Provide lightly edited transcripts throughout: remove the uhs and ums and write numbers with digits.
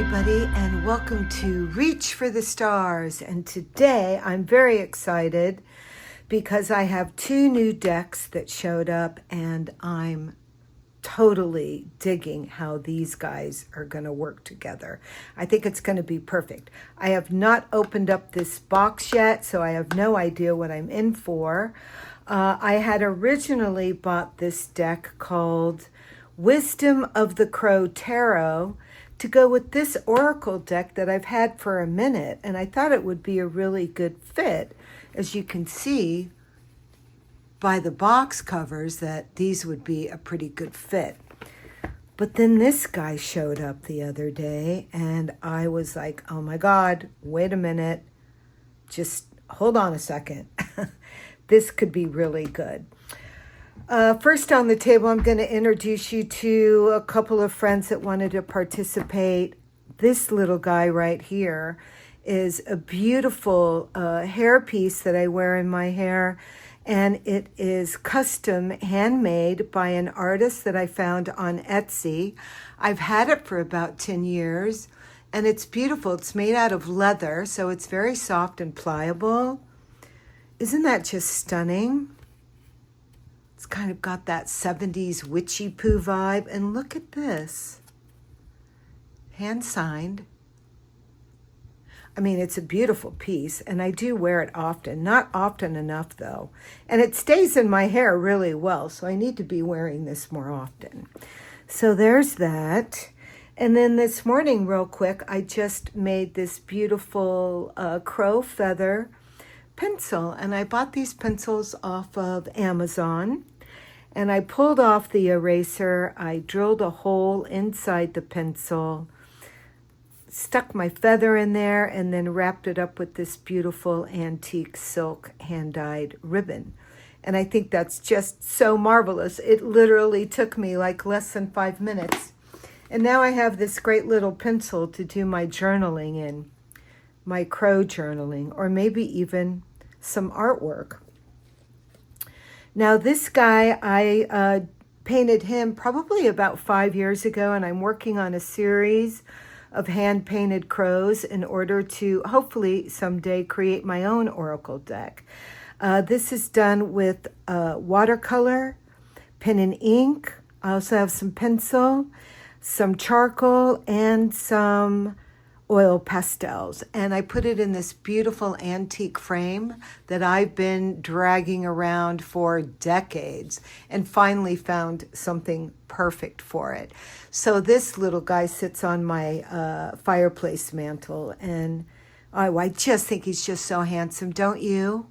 everybody, and welcome to Reach for the Stars. And today I'm very excited because I have two new decks that showed up, and I'm totally digging how these guys are going to work together. I think it's going to be perfect. I have not opened up this box yet, so I have no idea what I'm in for. I had originally bought this deck called Wisdom of the Crow Tarot to go with this Oracle deck that I've had for a minute, and I thought it would be a really good fit. As you can see by the box covers that these would be a pretty good fit. But then this guy showed up the other day, and I was like, oh my God, wait a minute. Just hold on a second. This could be really good. First on the table, I'm going to introduce you to a couple of friends that wanted to participate. This little guy right here is a beautiful hairpiece that I wear in my hair, and it is custom handmade by an artist that I found on Etsy. I've had it for about 10 years, and it's beautiful. It's made out of leather, so it's very soft and pliable. Isn't that just stunning? It's kind of got that 70s witchy poo vibe. And look at this. Hand signed. I mean, it's a beautiful piece, and I do wear it often. Not often enough, though. And it stays in my hair really well, so I need to be wearing this more often. So there's that. And then this morning, real quick, I just made this beautiful crow feather pencil, and I bought these pencils off of Amazon. And I pulled off the eraser, I drilled a hole inside the pencil, stuck my feather in there, and then wrapped it up with this beautiful antique silk hand-dyed ribbon. And I think that's just so marvelous. It literally took me like less than 5 minutes. And now I have this great little pencil to do my journaling in, my crow journaling, or maybe even some artwork. Now this guy, I painted him probably about 5 years ago, and I'm working on a series of hand-painted crows in order to hopefully someday create my own Oracle deck. This is done with watercolor, pen and ink. I also have some pencil, some charcoal, and some oil pastels, and I put it in this beautiful antique frame that I've been dragging around for decades and finally found something perfect for it. So this little guy sits on my fireplace mantle, and I just think he's just so handsome, don't you?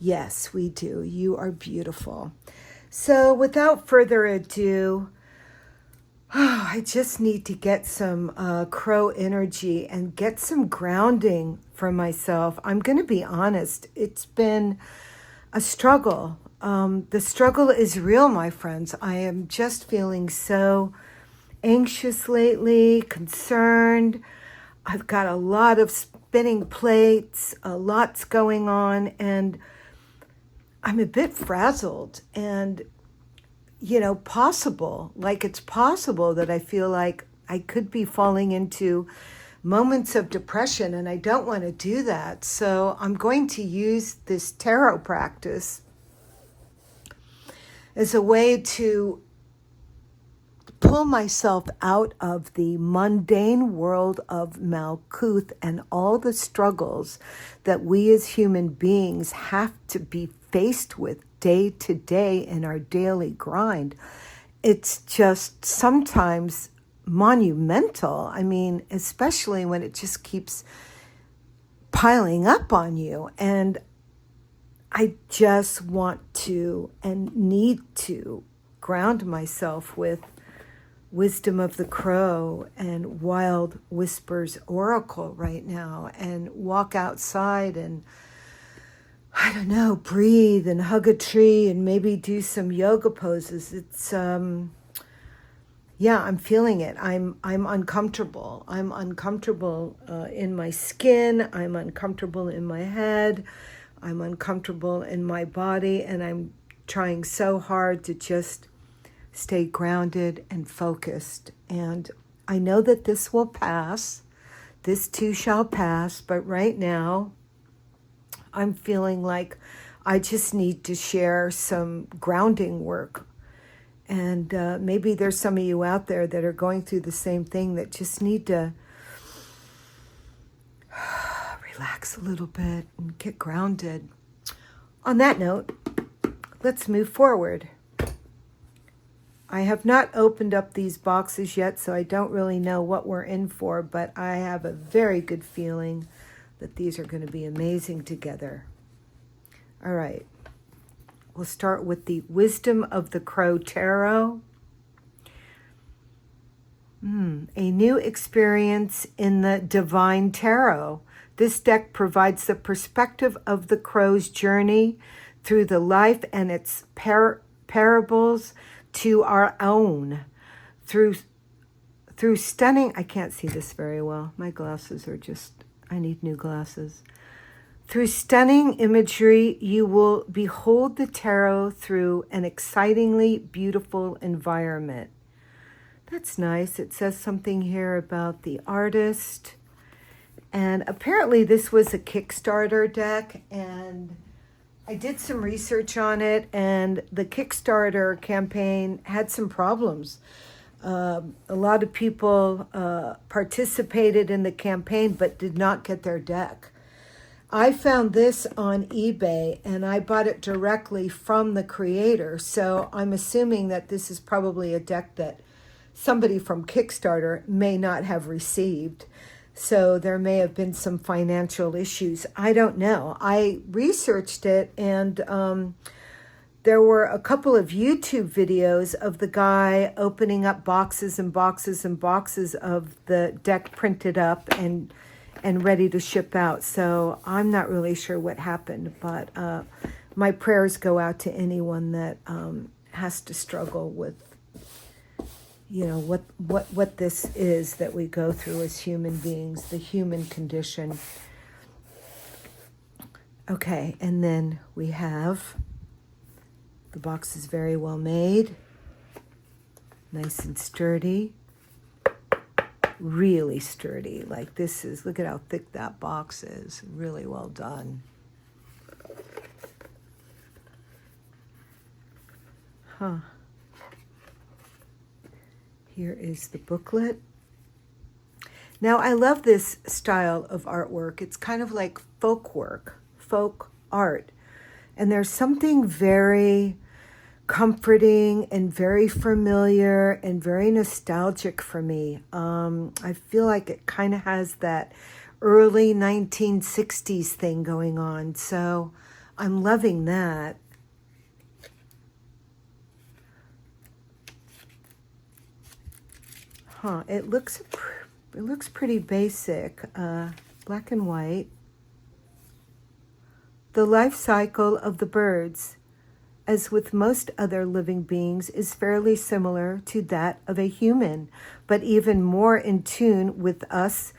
Yes, we do. You are beautiful. So without further ado, I just need to get some crow energy and get some grounding for myself. I'm going to be honest. It's been a struggle. The struggle is real, my friends. I am just feeling so anxious lately, concerned. I've got a lot of spinning plates, a lot's going on, and I'm a bit frazzled and it's possible that I feel like I could be falling into moments of depression, and I don't want to do that. So I'm going to use this tarot practice as a way to pull myself out of the mundane world of Malkuth and all the struggles that we as human beings have to be faced with day to day in our daily grind. It's just sometimes monumental. I mean, especially when it just keeps piling up on you. And I just want to and need to ground myself with Wisdom of the Crow and Wild Whispers Oracle right now, and walk outside and I don't know, breathe and hug a tree and maybe do some yoga poses. It's, I'm feeling it. I'm uncomfortable. I'm uncomfortable in my skin. I'm uncomfortable in my head. I'm uncomfortable in my body. And I'm trying so hard to just stay grounded and focused. And I know that this will pass. This too shall pass. But right now, I'm feeling like I just need to share some grounding work. And maybe there's some of you out there that are going through the same thing that just need to relax a little bit and get grounded. On that note, let's move forward. I have not opened up these boxes yet, so I don't really know what we're in for, but I have a very good feeling that these are going to be amazing together. All right. We'll start with the Wisdom of the Crow Tarot. A new experience in the Divine Tarot. This deck provides the perspective of the crow's journey through the life and its parables to our own. Through stunning, I can't see this very well. My glasses are just, I need new glasses. Through stunning imagery, you will behold the tarot through an excitingly beautiful environment. That's nice. It says something here about the artist. And apparently this was a Kickstarter deck, and I did some research on it, and the Kickstarter campaign had some problems. A lot of people participated in the campaign but did not get their deck. I found this on eBay, and I bought it directly from the creator, so I'm assuming that this is probably a deck that somebody from Kickstarter may not have received. So there may have been some financial issues. I don't know. I researched it, and there were a couple of YouTube videos of the guy opening up boxes and boxes and boxes of the deck printed up and ready to ship out. So I'm not really sure what happened, but my prayers go out to anyone that has to struggle with, you know, what this is that we go through as human beings, the human condition. Okay, and then we have, the box is very well made, nice and sturdy, really sturdy. Like this is, look at how thick that box is, really well done. Huh. Here is the booklet. Now, I love this style of artwork. It's kind of like folk work, folk art. And there's something very comforting and very familiar and very nostalgic for me. I feel like it kind of has that early 1960s thing going on. So I'm loving that. Huh, it looks pretty basic, black and white. The life cycle of the birds, as with most other living beings, is fairly similar to that of a human, but even more in tune with us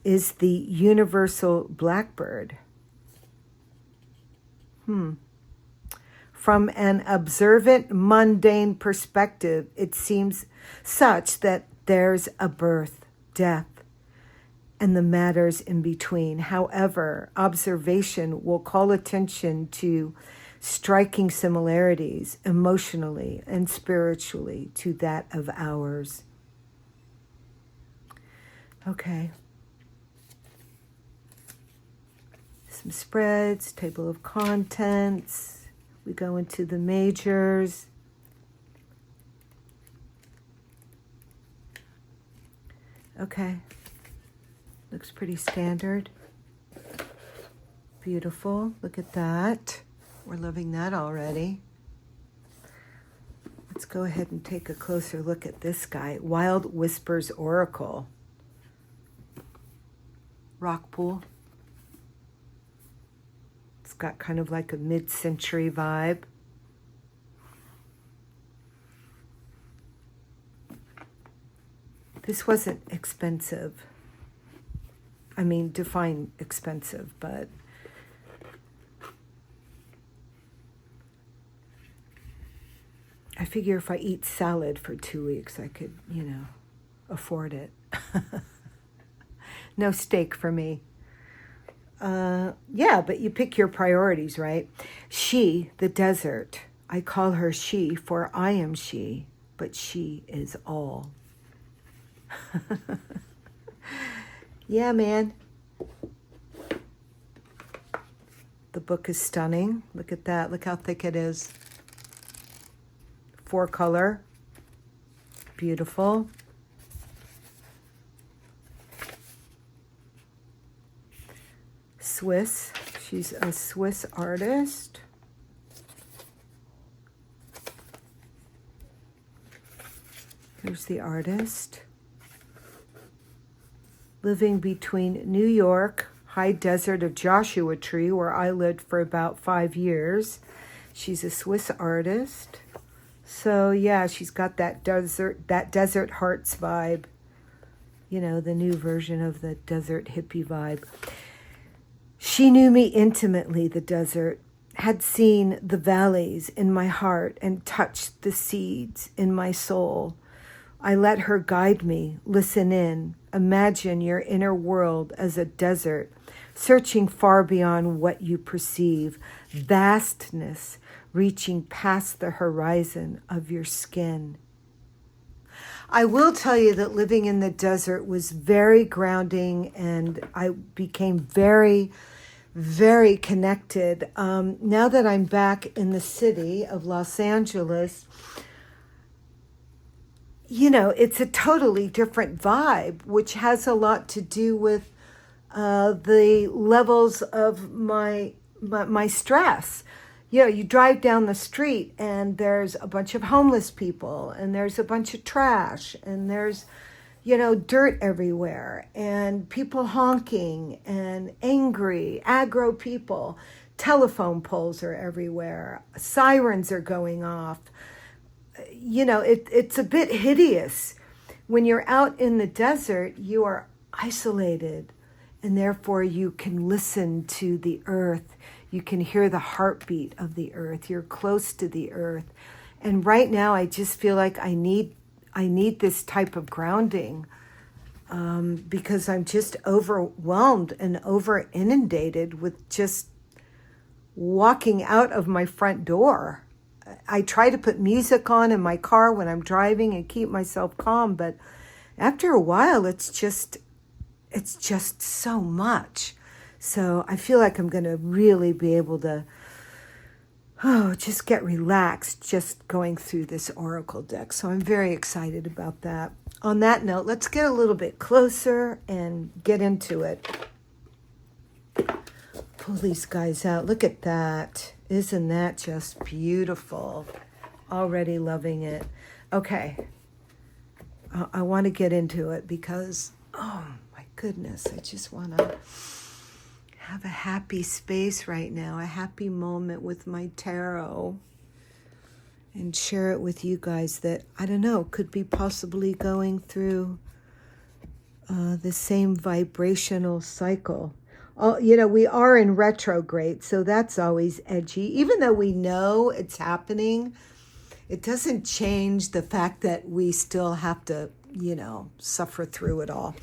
is the universal blackbird. From an observant, mundane perspective, it seems such that there's a birth, death, and the matters in between. However, observation will call attention to striking similarities emotionally and spiritually to that of ours. Okay. Some spreads, table of contents. We go into the majors. Okay, looks pretty standard. Beautiful, look at that. We're loving that already. Let's go ahead and take a closer look at this guy. Wild Whispers Oracle. Rock pool. It's got kind of like a mid-century vibe. This wasn't expensive. I mean, define expensive, but I figure if I eat salad for 2 weeks, I could, you know, afford it. No steak for me. Yeah, but you pick your priorities, right? She, the desert. I call her she, for I am she, but she is all. Yeah, man. The book is stunning. Look at that. Look how thick it is. 4-color. Beautiful. Swiss. She's a Swiss artist. Here's the artist. Living between New York, high desert of Joshua Tree, where I lived for about 5 years. She's a Swiss artist. So yeah, she's got that desert hearts vibe. You know, the new version of the desert hippie vibe. She knew me intimately, the desert, had seen the valleys in my heart and touched the seeds in my soul. I let her guide me, listen in, imagine your inner world as a desert, searching far beyond what you perceive, vastness reaching past the horizon of your skin. I will tell you that living in the desert was very grounding, and I became very, very connected. Now that I'm back in the city of Los Angeles, you know, it's a totally different vibe, which has a lot to do with the levels of my stress. You know, you drive down the street and there's a bunch of homeless people and there's a bunch of trash and there's, you know, dirt everywhere and people honking and angry, aggro people. Telephone poles are everywhere. Sirens are going off. You know, it's a bit hideous. When you're out in the desert, you are isolated, and therefore you can listen to the earth. You can hear the heartbeat of the earth. You're close to the earth. And right now I just feel like I need this type of grounding because I'm just overwhelmed and over inundated with just walking out of my front door. I try to put music on in my car when I'm driving and keep myself calm, but after a while it's just so much. So I feel like I'm going to really be able to just get relaxed just going through this oracle deck. So I'm very excited about that. On that note, let's get a little bit closer and get into it. Pull these guys out. Look at that. Isn't that just beautiful? Already loving it. Okay. I want to get into it because, oh my goodness, I just want to have a happy space right now, a happy moment with my tarot, and share it with you guys that, I don't know, could be possibly going through the same vibrational cycle. You know, we are in retrograde, so that's always edgy. Even though we know it's happening, it doesn't change the fact that we still have to, you know, suffer through it all.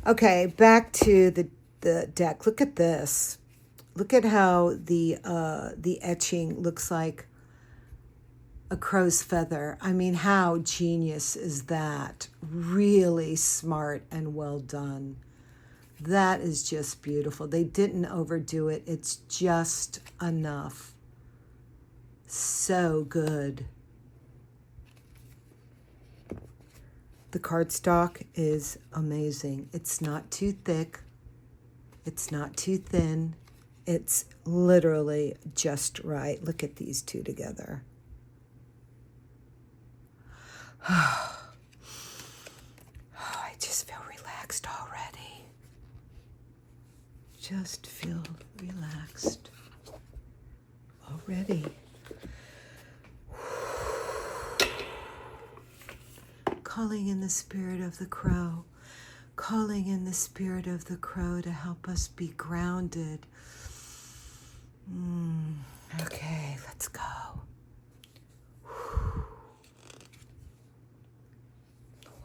Okay, back to the deck. Look at this. Look at how the etching looks like a crow's feather. I mean, how genius is that? Really smart and well done. That is just beautiful. They didn't overdo it. It's just enough. So good. The cardstock is amazing. It's not too thick. It's not too thin. It's literally just right. Look at these two together. I just feel relaxed already. Just feel relaxed already. Calling in the spirit of the crow. Calling in the spirit of the crow to help us be grounded. Okay, let's go.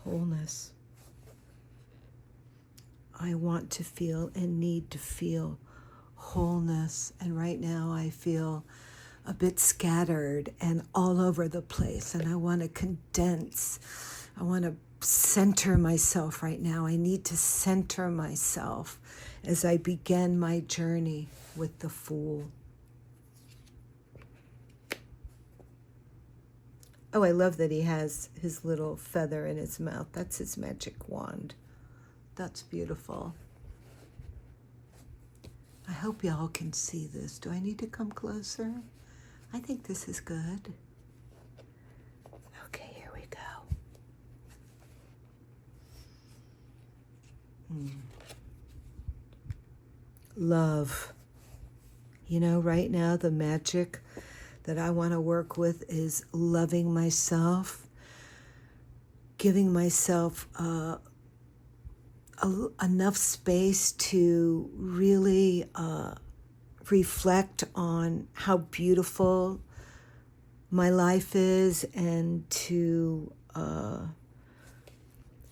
Wholeness. I want to feel and need to feel wholeness. And right now I feel a bit scattered and all over the place. And I want to condense. I want to center myself right now. I need to center myself as I begin my journey with the Fool. Oh, I love that he has his little feather in his mouth. That's his magic wand. That's beautiful. I hope y'all can see this. Do I need to come closer? I think this is good. Okay, here we go. Love. You know, right now the magic that I want to work with is loving myself, giving myself enough space to really reflect on how beautiful my life is, and to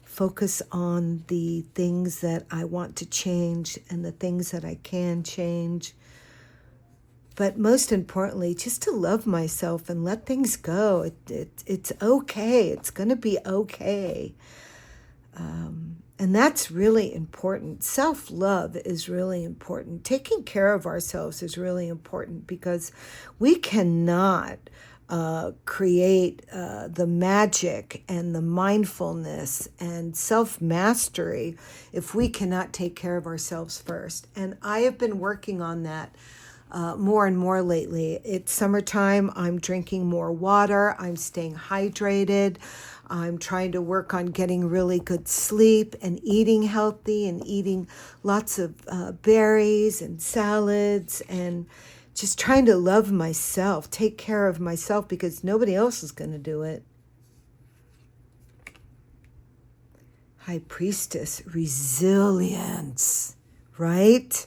focus on the things that I want to change and the things that I can change. But most importantly, just to love myself and let things go. It's okay. It's going to be okay. And that's really important. Self-love is really important. Taking care of ourselves is really important, because we cannot create the magic and the mindfulness and self-mastery if we cannot take care of ourselves first. And I have been working on that more and more lately. It's summertime. I'm drinking more water. I'm staying hydrated. I'm trying to work on getting really good sleep and eating healthy and eating lots of berries and salads, and just trying to love myself, take care of myself, because nobody else is going to do it. High Priestess, resilience, right?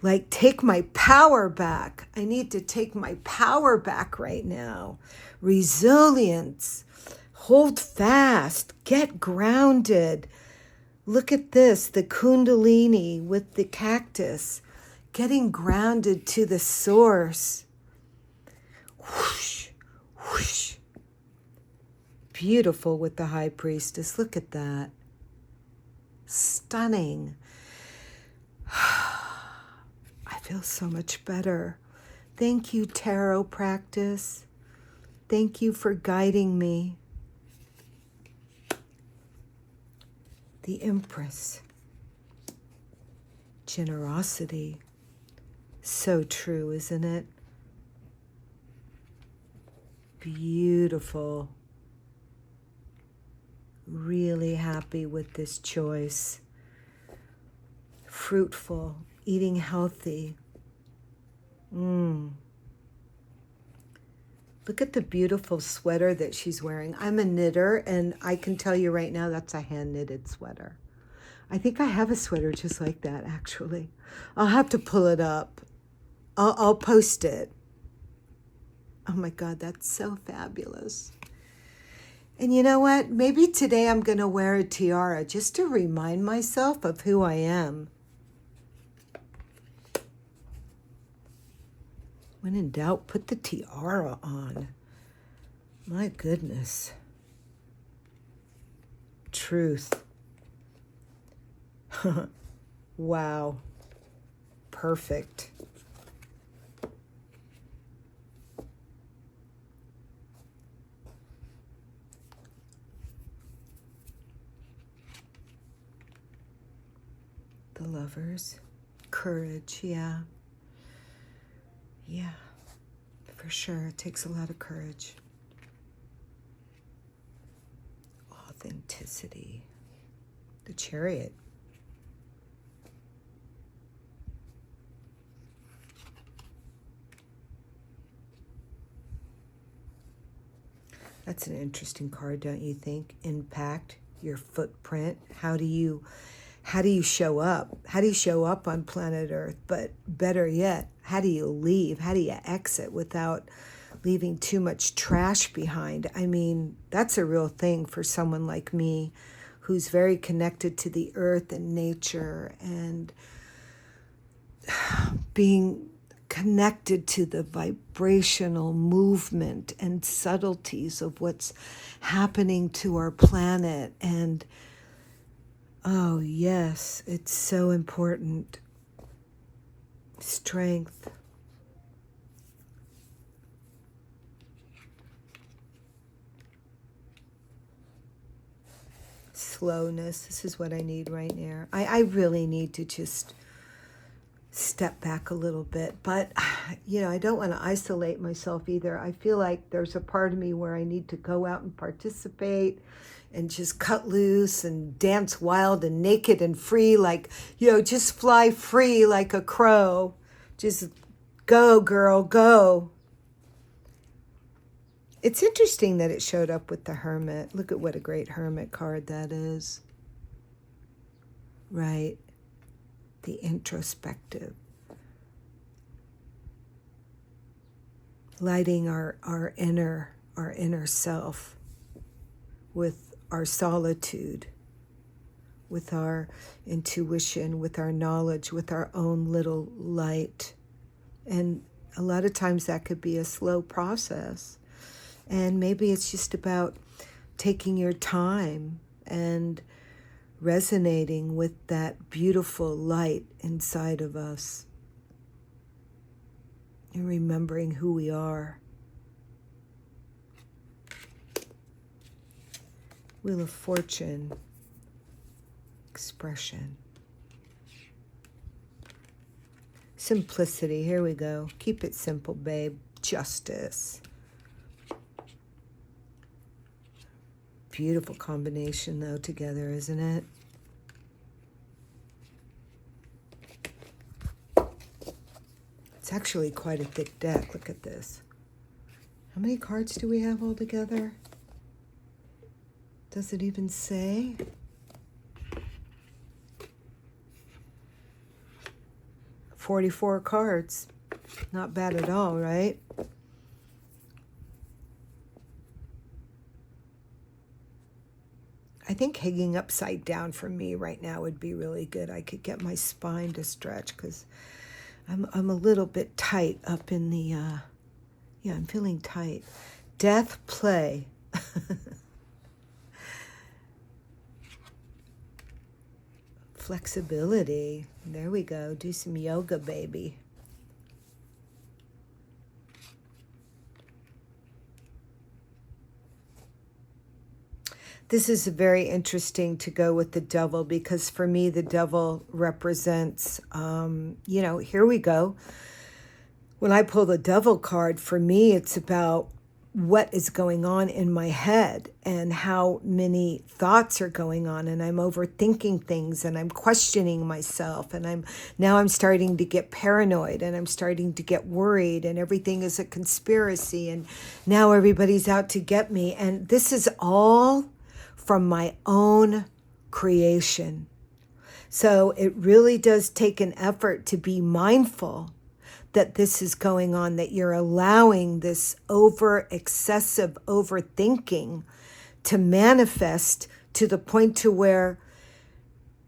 Like, take my power back. I need to take my power back right now. Resilience. Hold fast. Get grounded. Look at this, the Kundalini with the cactus. Getting grounded to the source. Whoosh, whoosh. Beautiful with the High Priestess. Look at that. Stunning. I feel so much better. Thank you, tarot practice. Thank you for guiding me. The Empress. Generosity. So true, isn't it? Beautiful. Really happy with this choice. Fruitful. Eating healthy. Look at the beautiful sweater that she's wearing. I'm a knitter, and I can tell you right now that's a hand-knitted sweater. I think I have a sweater just like that, actually. I'll have to pull it up. I'll post it. Oh my God, that's so fabulous. And you know what? Maybe today I'm going to wear a tiara just to remind myself of who I am. When in doubt, put the tiara on. My goodness. Truth. Wow. Perfect. The Lovers. Courage, yeah. Yeah, for sure. It takes a lot of courage. Authenticity. The Chariot. That's an interesting card, don't you think? Impact, your footprint. How do you show up? How do you show up on planet Earth? But better yet, how do you leave? How do you exit without leaving too much trash behind? I mean, that's a real thing for someone like me who's very connected to the earth and nature and being connected to the vibrational movement and subtleties of what's happening to our planet. And oh yes, it's so important. Strength. Slowness. This is what I need right now. I really need to just step back a little bit. But, I don't want to isolate myself either. I feel like there's a part of me where I need to go out and participate and just cut loose and dance wild and naked and free, like, just fly free like a crow. Just go, girl, go. It's interesting that it showed up with the Hermit. Look at what a great Hermit card that is. Right. The introspective. Lighting our inner self with our solitude, with our intuition, with our knowledge, with our own little light. And a lot of times that could be a slow process. And maybe it's just about taking your time and resonating with that beautiful light inside of us and remembering who we are. Wheel of Fortune, expression. Simplicity, here we go. Keep it simple, babe. Justice. Beautiful combination, though, together, isn't it? It's actually quite a thick deck. Look at this. How many cards do we have all together? Does it even say? $44 cards. Not bad at all, right? I think hanging upside down for me right now would be really good. I could get my spine to stretch because I'm a little bit tight up in the, I'm feeling tight. Death play. Flexibility. There we go. Do some yoga, baby. This is very interesting to go with the devil because for me, the devil represents, here we go. When I pull the devil card, for me, it's about what is going on in my head and how many thoughts are going on, and I'm overthinking things and I'm questioning myself, and I'm starting to get paranoid and I'm starting to get worried, and everything is a conspiracy, and now everybody's out to get me. And this is all from my own creation. So it really does take an effort to be mindful that this is going on, that you're allowing this excessive overthinking to manifest to the point to where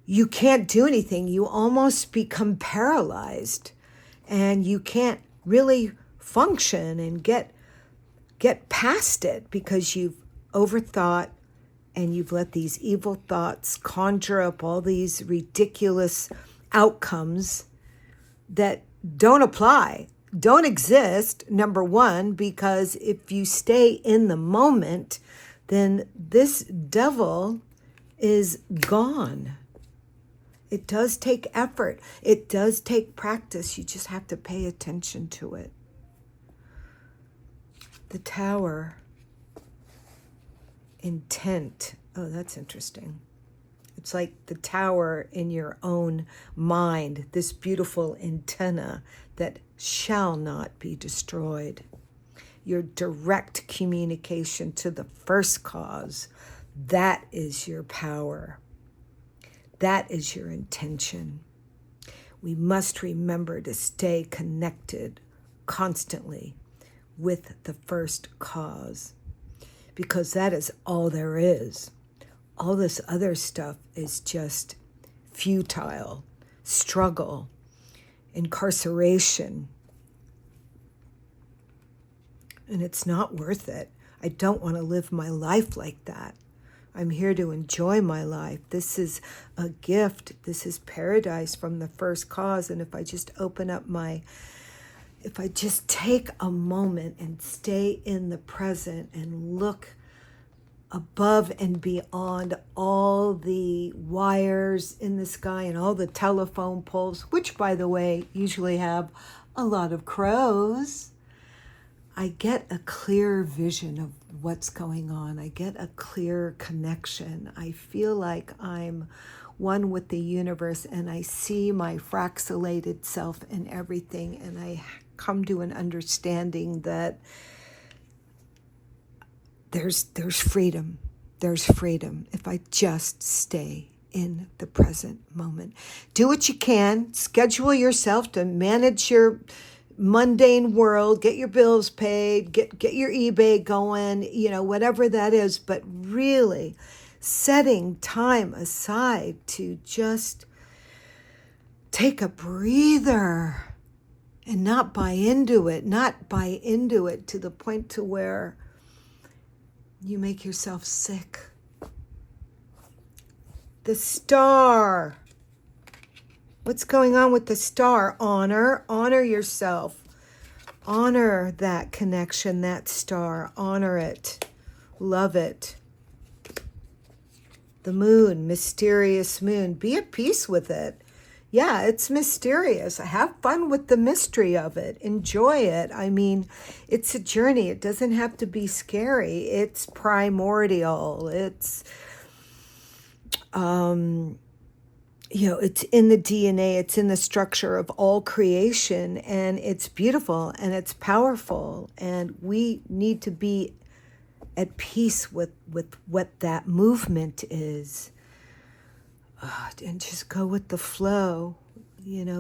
you can't do anything. You almost become paralyzed and you can't really function and get past it because you've overthought and you've let these evil thoughts conjure up all these ridiculous outcomes that don't apply, don't exist, number one, because if you stay in the moment, then this devil is gone. It does take effort. It does take practice. You just have to pay attention to it. The Tower. Intent. Oh, that's interesting. It's like the tower in your own mind, this beautiful antenna that shall not be destroyed. Your direct communication to the first cause, that is your power. That is your intention. We must remember to stay connected constantly with the first cause, because that is all there is. all this other stuff is just futile, struggle, incarceration. And it's not worth it. I don't want to live my life like that. I'm here to enjoy my life. This is a gift. This is paradise from the first cause. And if I just if I just take a moment and stay in the present and look above and beyond all the wires in the sky and all the telephone poles, which, by the way, usually have a lot of crows, I get a clear vision of what's going on. I get a clear connection. I feel like I'm one with the universe, and I see my fractalated self in everything, and I come to an understanding that there's freedom. There's freedom if I just stay in the present moment. Do what you can. Schedule yourself to manage your mundane world, get your bills paid, get your eBay going, whatever that is, but really setting time aside to just take a breather and not buy into it to the point to where you make yourself sick. The star. What's going on with the star? Honor yourself. Honor that connection, that star. Honor it. Love it. The moon, mysterious moon. Be at peace with it. Yeah, it's mysterious. Have fun with the mystery of it. Enjoy it. I mean, it's a journey. It doesn't have to be scary. It's primordial. It's it's in the DNA, it's in the structure of all creation, and it's beautiful and it's powerful, and we need to be at peace with what that movement is, and just go with the flow,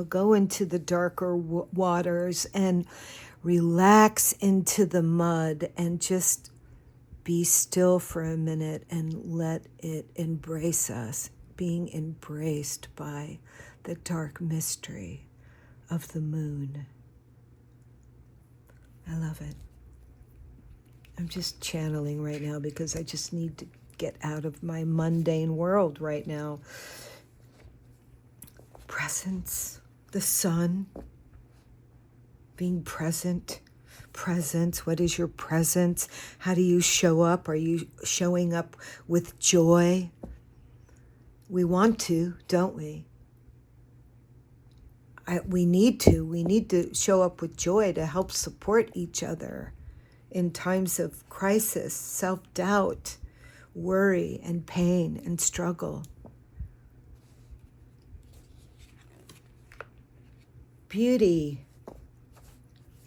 go into the darker waters and relax into the mud and just be still for a minute and let it embrace us. Being embraced by the dark mystery of the moon. I love it. I'm just channeling right now because I just need to get out of my mundane world right now. Presence, the sun, being present. Presence, what is your presence? How do you show up? Are you showing up with joy? We want to, don't we? We need to. We need to show up with joy to help support each other in times of crisis, self-doubt, worry, and pain and struggle. Beauty,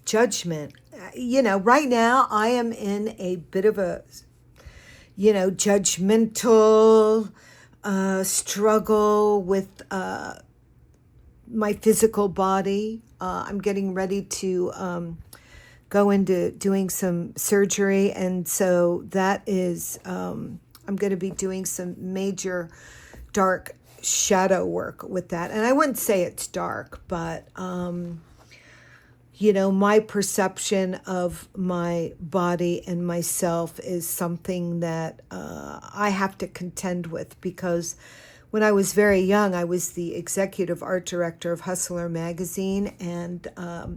judgment. Right now I am in a bit of a, judgmental struggle with my physical body. I'm getting ready to go into doing some surgery, and so that is I'm going to be doing some major dark shadow work with that. And I wouldn't say it's dark, but my perception of my body and myself is something that I have to contend with, because when I was very young, I was the executive art director of Hustler magazine, and I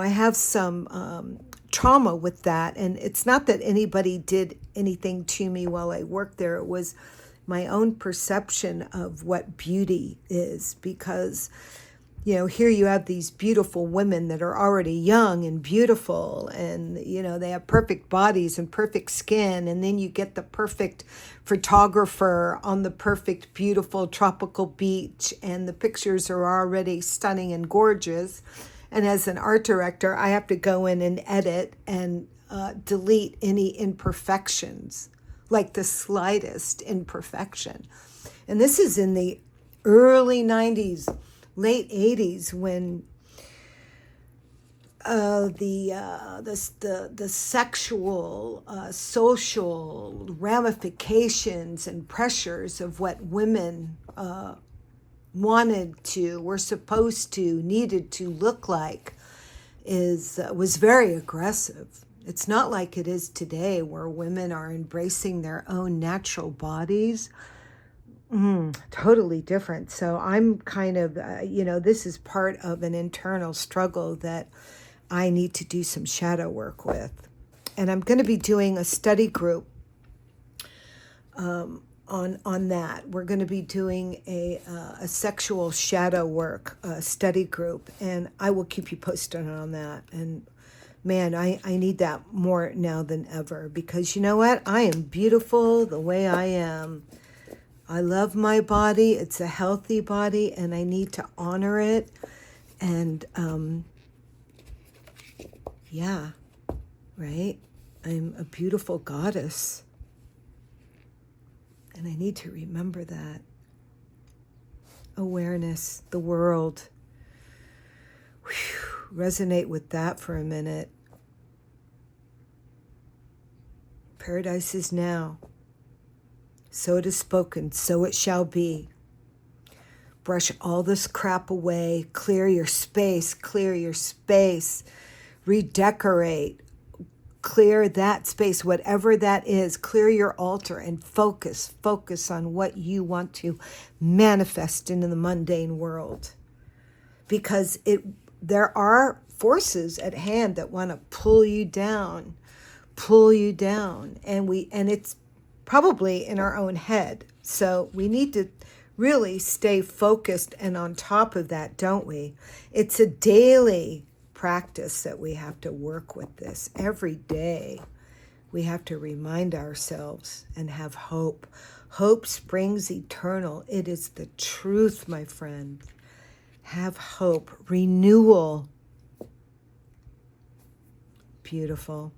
have some trauma with that. And it's not that anybody did anything to me while I worked there. It was my own perception of what beauty is, because here you have these beautiful women that are already young and beautiful, and, they have perfect bodies and perfect skin. And then you get the perfect photographer on the perfect, beautiful tropical beach, and the pictures are already stunning and gorgeous. And as an art director, I have to go in and edit and delete any imperfections, like the slightest imperfection. And this is in the early 90s, late 80s, when the sexual, social ramifications and pressures of what women wanted to, were supposed to, needed to look like was very aggressive. It's not like it is today, where women are embracing their own natural bodies. Totally different. So I'm kind of, this is part of an internal struggle that I need to do some shadow work with. And I'm going to be doing a study group on that. We're going to be doing a sexual shadow work study group, and I will keep you posted on that. And man, I need that more now than ever, because you know what? I am beautiful the way I am. I love my body. It's a healthy body, and I need to honor it. And yeah, right? I'm a beautiful goddess. And I need to remember that. Awareness, the world. Whew, resonate with that for a minute. Paradise is now. So it is spoken, so it shall be. Brush all this crap away. Clear your space. Clear your space. Redecorate. Clear that space, whatever that is. Clear your altar and focus. Focus on what you want to manifest into the mundane world. Because there are forces at hand that want to pull you down. And it's probably in our own head. So we need to really stay focused and on top of that, don't we? It's a daily practice that we have to work with this. Every day we have to remind ourselves and have hope. Hope springs eternal. It is the truth, my friend. Have hope. Renewal. Beautiful.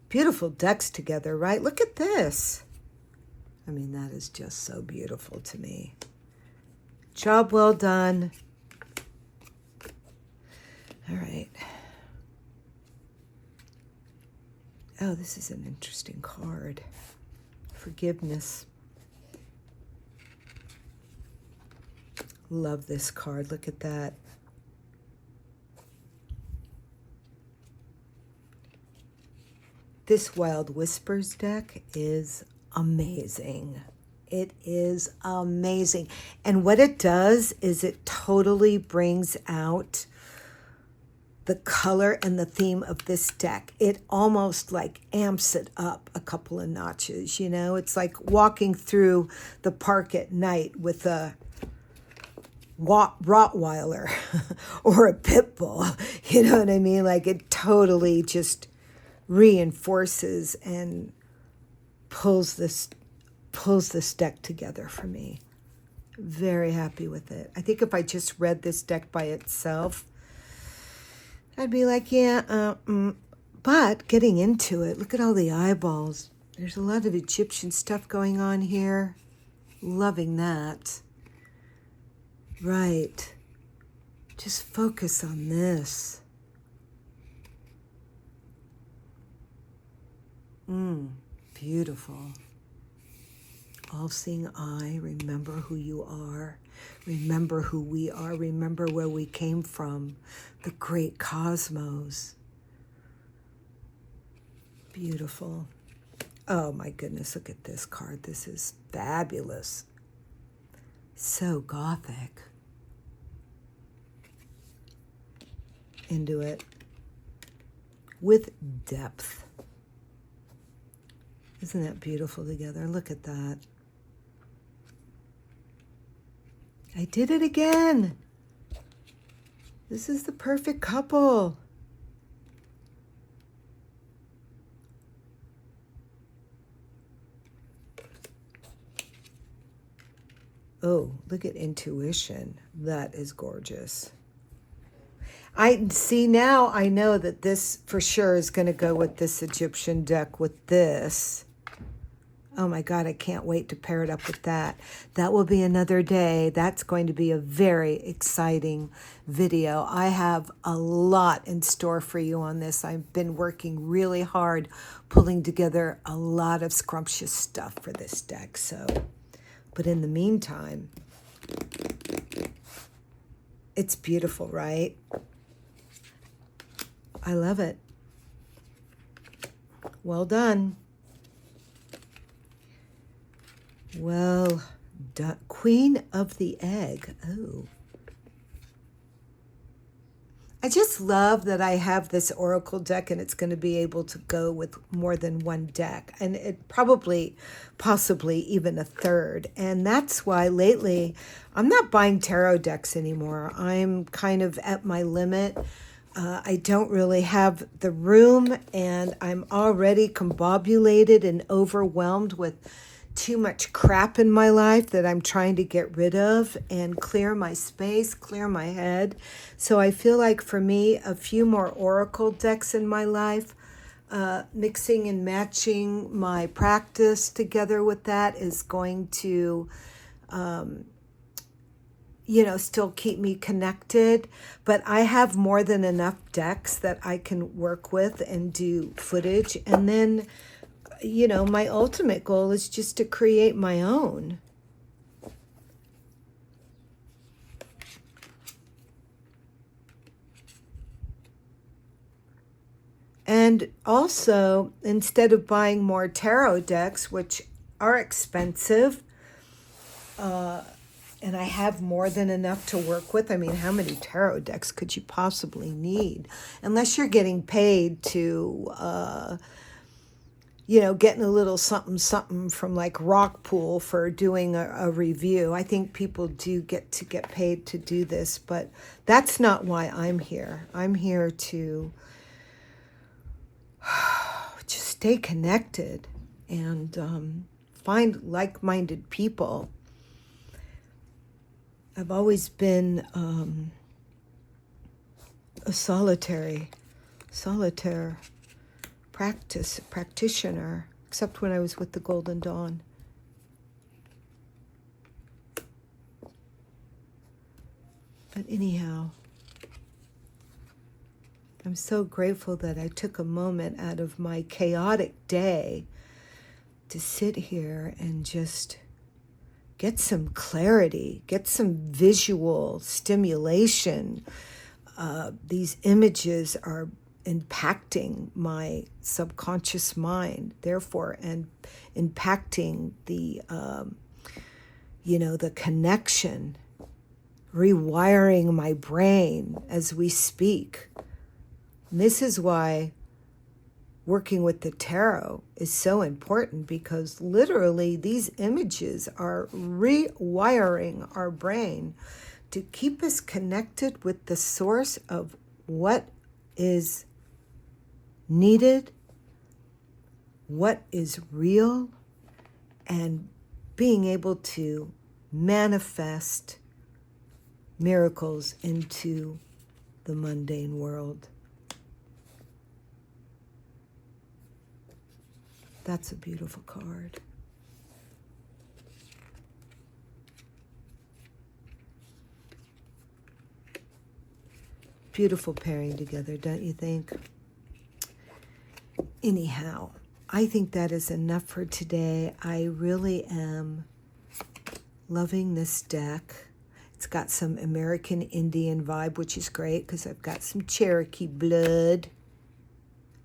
Beautiful decks together, right? Look at this. I mean, that is just so beautiful to me. Job well done. All right. Oh, this is an interesting card. Forgiveness. Love this card. Look at that. This Wild Whispers deck is amazing. It is amazing. And what it does is it totally brings out the color and the theme of this deck. It almost like amps it up a couple of notches, you know? It's like walking through the park at night with a Rottweiler or a pit bull, you know what I mean? Like it totally just reinforces and pulls this deck together for me. Very happy with it. I think if I just read this deck by itself, I'd be like, yeah, but getting into it, look at all the eyeballs. There's a lot of Egyptian stuff going on here. Loving that. Right. Just focus on this. Beautiful. All-seeing eye, remember who you are. Remember who we are. Remember where we came from. The great cosmos. Beautiful. Oh my goodness, look at this card. This is fabulous. So gothic. Into it. With depth. Isn't that beautiful together? Look at that. I did it again. This is the perfect couple. Oh, look at intuition. That is gorgeous. I see now, I know that this for sure is going to go with this Egyptian deck with this. Oh my God, I can't wait to pair it up with that. That will be another day. That's going to be a very exciting video. I have a lot in store for you on this. I've been working really hard pulling together a lot of scrumptious stuff for this deck. So, but in the meantime, it's beautiful, right? I love it. Well done. Well done. Queen of the Egg. Oh. I just love that I have this oracle deck and it's going to be able to go with more than one deck. And it possibly even a third. And that's why lately I'm not buying tarot decks anymore. I'm kind of at my limit. I don't really have the room and I'm already combobulated and overwhelmed with too much crap in my life that I'm trying to get rid of and clear my space, clear my head. So I feel like for me, a few more oracle decks in my life, mixing and matching my practice together with that is going to, still keep me connected. But I have more than enough decks that I can work with and do footage. And then my ultimate goal is just to create my own. And also, instead of buying more tarot decks, which are expensive, and I have more than enough to work with. I mean, how many tarot decks could you possibly need? Unless you're getting paid to... getting a little something from like Rock Pool for doing a review. I think people do get paid to do this, but that's not why I'm here. I'm here to just stay connected and find like-minded people. I've always been a solitaire practitioner, except when I was with the Golden Dawn. But anyhow, I'm so grateful that I took a moment out of my chaotic day to sit here and just get some clarity, get some visual stimulation. These images are impacting my subconscious mind, therefore, and impacting the connection, rewiring my brain as we speak. And this is why working with the tarot is so important, because literally these images are rewiring our brain to keep us connected with the source of what is needed, what is real, and being able to manifest miracles into the mundane world. That's a beautiful card. Beautiful pairing together, don't you think? Anyhow, I think that is enough for today. I really am loving this deck. It's got some American Indian vibe, which is great because I've got some Cherokee blood.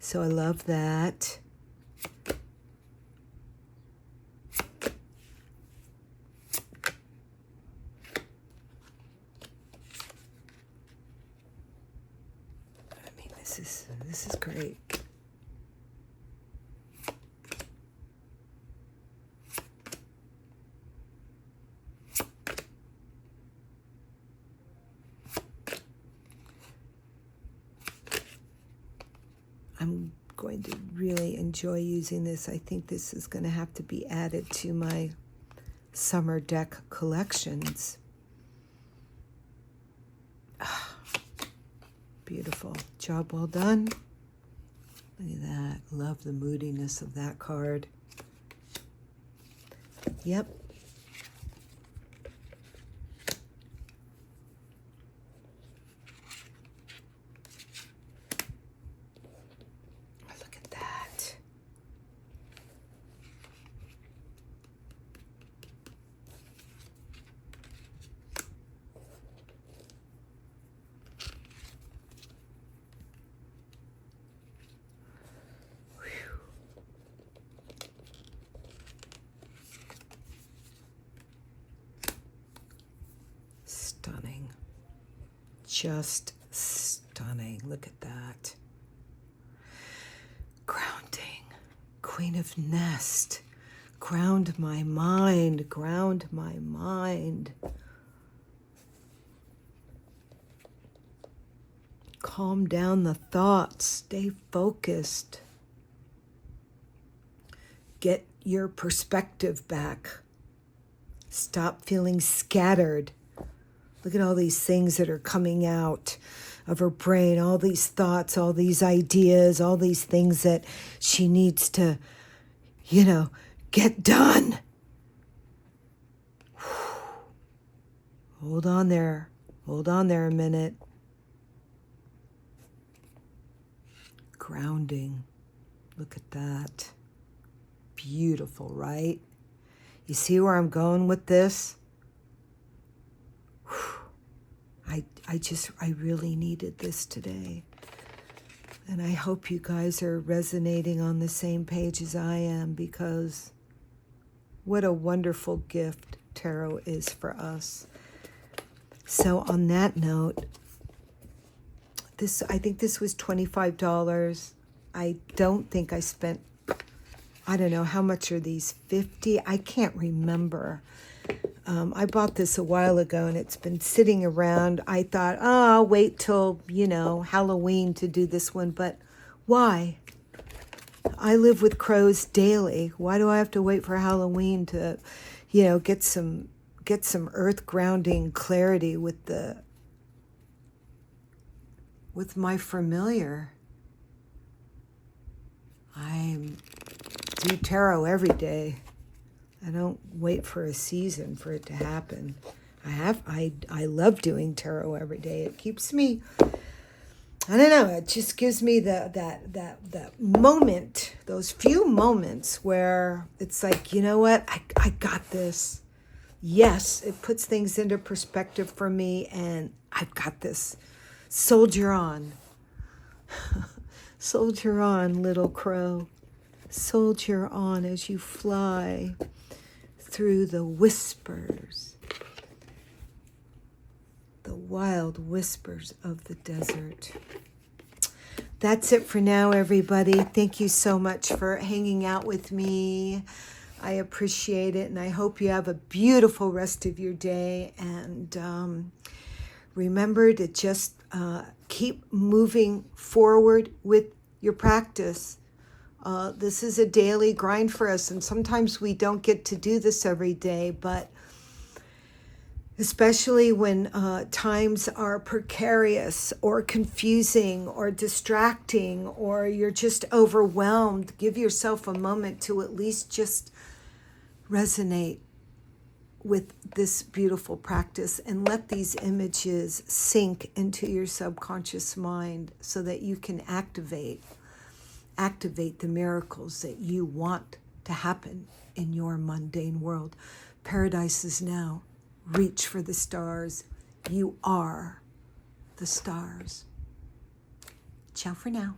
So I love that. This is great. I'm going to really enjoy using this. I think this is going to have to be added to my summer deck collections. Beautiful. Job well done. Look at that. Love the moodiness of that card. Yep. Look at that. Stunning. Just stunning. Look at that. Grounding. Queen of Nest. Ground my mind. Ground my mind. Calm down the thoughts. Stay focused. Get your perspective back. Stop feeling scattered. Look at all these things that are coming out of her brain, all these thoughts, all these ideas, all these things that she needs to, get done. Hold on there. Hold on there a minute. Grounding. Look at that. Beautiful, right? You see where I'm going with this? I really needed this today. And I hope you guys are resonating on the same page as I am, because what a wonderful gift tarot is for us. So on that note, I think this was $25. I don't think I spent, I don't know, how much are these? 50? I can't remember. I bought this a while ago and it's been sitting around. I thought, I'll wait till, Halloween to do this one. But why? I live with crows daily. Why do I have to wait for Halloween to, get some earth grounding clarity with my familiar? I do tarot every day. I don't wait for a season for it to happen. I love doing tarot every day. It keeps me, I don't know, it just gives me that moment, those few moments where it's like, you know what, I got this. Yes, it puts things into perspective for me, and I've got this. Soldier on. Soldier on, little crow. Soldier on as you fly through the whispers, the wild whispers of the desert. That's it for now, everybody. Thank you so much for hanging out with me. I appreciate it, and I hope you have a beautiful rest of your day. And remember to just keep moving forward with your practice. This is a daily grind for us, and sometimes we don't get to do this every day, but especially when times are precarious or confusing or distracting, or you're just overwhelmed, give yourself a moment to at least just resonate with this beautiful practice and let these images sink into your subconscious mind so that you can activate the miracles that you want to happen in your mundane world. Paradise is now. Reach for the stars. You are the stars. Ciao for now.